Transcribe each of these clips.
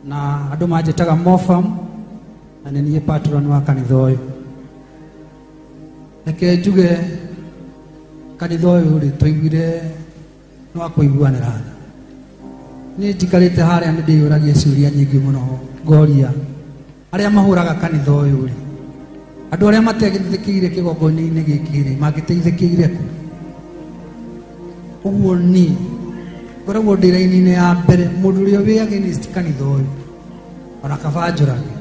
na andu manjitaga Mofam na niĩ patron wa kanitha ũyũ. Reke njuge kanitha ũyũ rĩ tũiguire no kũiguanĩra. Niĩ njikarĩte harĩa nĩ ndĩyũragia ciũria nyingĩ mũno ngoria arĩa mahũraga kanitha ũyũ rĩ, andũ arĩa mateithĩkĩire kĩgongona-inĩ gĩkĩ rĩ mangĩteithĩkĩire kũ? Ũguo niĩ ngoragwo ndĩ raini-inĩ ya mbere mũndũ ũrĩa wĩ against kanitha ũyũ ona kaba njũrage,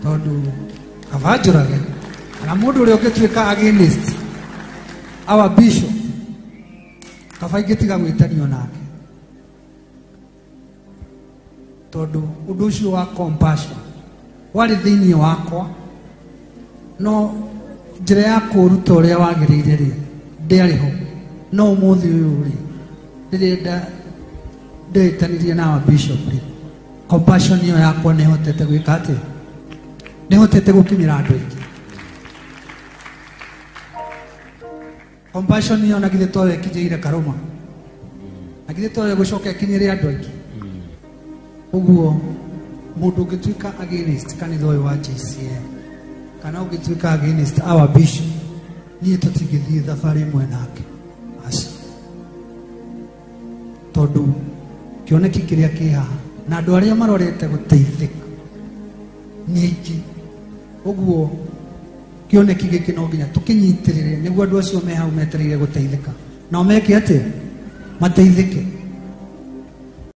tondũ kaba njũrage kana mũndũ ũrĩa ũngĩtuĩka against our bishop kaba ingĩtiga gwĩtanio nake, tondũ ũndũ ũcio wa compassion warĩ thĩinĩ wakwa, no njĩra ya kũruta ũrĩa wagĩrĩire rĩ ndĩarĩ ho. No ũmũthĩ ũyũ rĩ rĩrĩa ndĩtanirie na our bishop rĩ compassion ĩyo yakwa nĩ hotete gwĩka atĩ, nĩ hotete gũkinyĩra andũ aingĩ. Compassion ĩyo na githĩ twawe kinyĩire Karũma, na githĩ twawe gũcoka kinyĩre andũ aingĩ. Ũguo mũndũ ũngĩtuĩka against kanitha ũyũ wa JCM kana ũngĩtuĩka against our bishop, niĩ tũtingĩthiĩ thabarĩ ĩmwe nake, aca, tondũ kĩoneki kĩrĩa kĩ haha na andũ arĩa marorete gũteithĩka nĩ aingĩ. Ũguo kĩoneki gĩkĩ no nginya tũkĩnyitĩrĩre nĩguo andũ acio me hau metereire gũteithĩka nao meke atĩ mateithĩke.